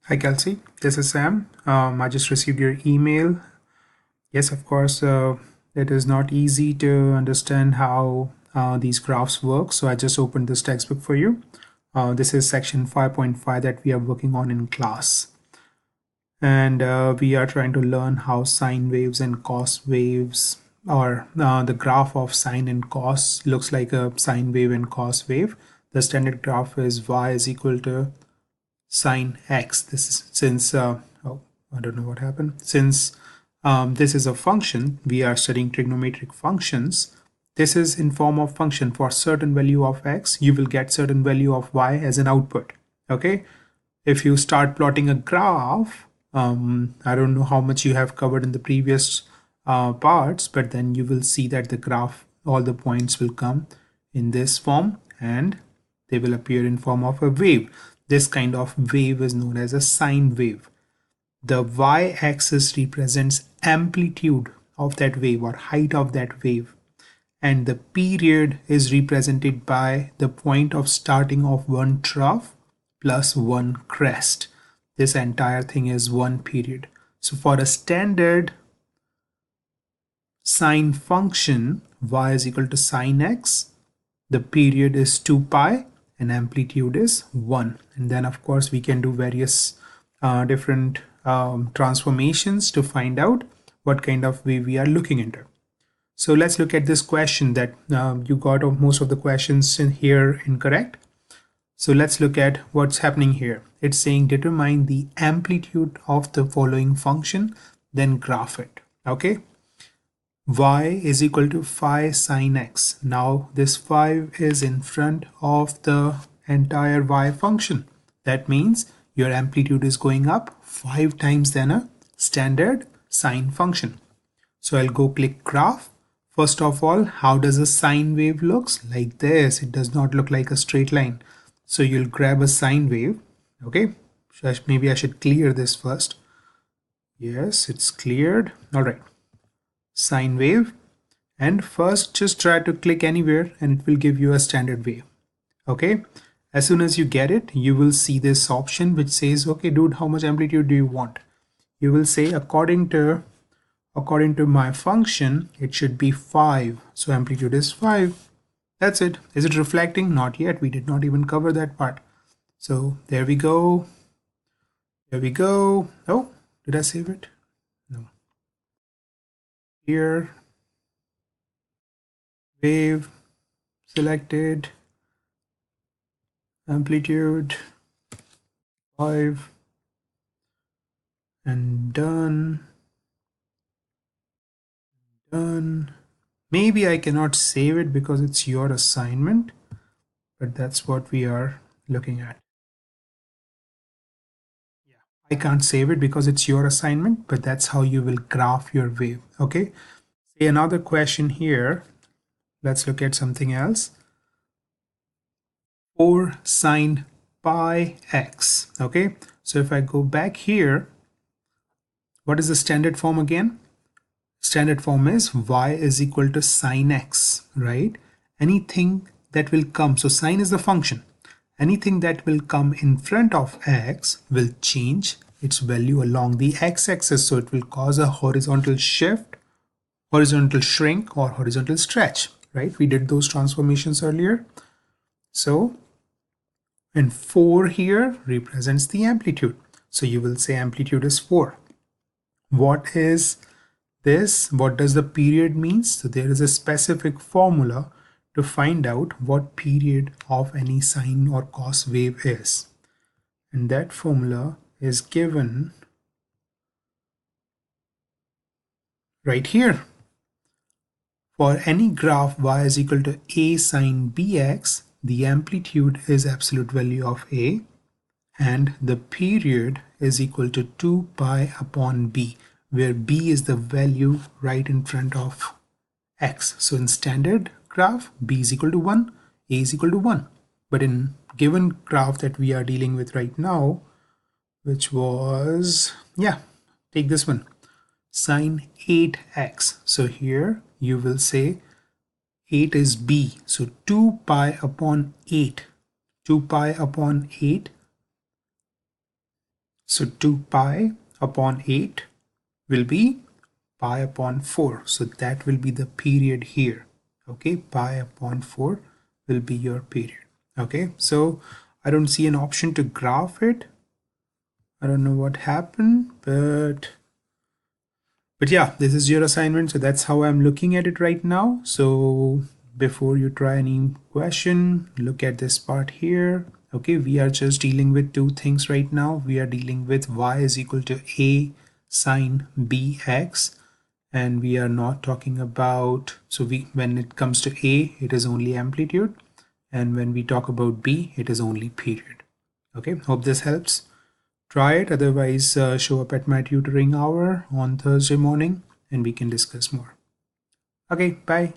Hi Kelsey, this is Sam. I just received your email. Yes, of course, it is not easy to understand how these graphs work, so I just opened this textbook for you. This is section 5.5 that we are working on in class. And we are trying to learn how sine waves and cos waves, or the graph of sine and cos looks like a sine wave and cos wave. The standard graph is y is equal to sine x. This is since oh, I don't know what happened. Since this is a function, we are studying trigonometric functions. This is in form of function. For certain value of x, you will get certain value of y as an output. Okay, if you start plotting a graph, I don't know how much you have covered in the previous parts, but then you will see that the graph, all the points will come in this form and they will appear in form of a wave. This kind of wave is known as a sine wave. The y-axis represents amplitude of that wave or height of that wave, and the period is represented by the point of starting of one trough plus one crest. This entire thing is one period. So for a standard sine function, y is equal to sine x, the period is 2 pi and amplitude is 1. And then of course we can do various different transformations to find out what kind of wave we are looking into. So let's look at this question that you got most of the questions in here incorrect. So let's look at what's happening here. It's saying determine the amplitude of the following function, then graph it. Okay. Y is equal to phi sine x. Now this phi is in front of the entire y function. That means your amplitude is going up 5 times than a standard sine function. So I'll go click graph. First of all, how does a sine wave looks? Like this. It does not look like a straight line. So you'll grab a sine wave. Okay. Maybe I should clear this first. Yes, it's cleared. All right. Sine wave. And first just try to click anywhere and it will give you a standard wave. Okay. As soon as you get it, you will see this option which says, okay, dude, how much amplitude do you want? You will say according to my function, it should be 5. So amplitude is 5. That's it. Is it reflecting? Not yet. We did not even cover that part. So there we go. There we go. Oh, did I save it? No. Here, wave, selected, amplitude, 5, and done. Done. Maybe I cannot save it because it's your assignment, but that's what we are looking at. I can't save it because it's your assignment, but that's how you will graph your wave. Okay. Say another question here. Let's look at something else. 4 sine pi x. Okay. So if I go back here, what is the standard form again? Standard form is y is equal to sine x, right? Anything that will come, so sine is the function. Anything that will come in front of x will change its value along the x-axis, so it will cause a horizontal shift, horizontal shrink, or horizontal stretch, right? We did those transformations earlier. So, and 4 here represents the amplitude. So you will say amplitude is 4. What is this? What does the period mean? So there is a specific formula to find out what period of any sine or cos wave is. And that formula is given right here. For any graph y is equal to a sine bx, the amplitude is absolute value of a and the period is equal to 2 pi upon b, where b is the value right in front of x. So in standard graph, b is equal to 1, a is equal to 1. But in given graph that we are dealing with right now, which was, yeah, take this one, sine 8x. So here you will say 8 is b. So 2 pi upon 8. 2 pi upon 8 So 2 pi upon 8 will be pi upon 4. So that will be the period here. Okay, pi upon 4 will be your period. Okay, so I don't see an option to graph it. I don't know what happened, but yeah, this is your assignment. So that's how I'm looking at it right now. So before you try any question, look at this part here. Okay, we are just dealing with two things right now. We are dealing with y is equal to a sine bx, and we are not talking about, so we, when it comes to a, it is only amplitude, and when we talk about b, it is only period. Okay, hope this helps. Try it, otherwise show up at my tutoring hour on Thursday morning and we can discuss more. Okay, bye.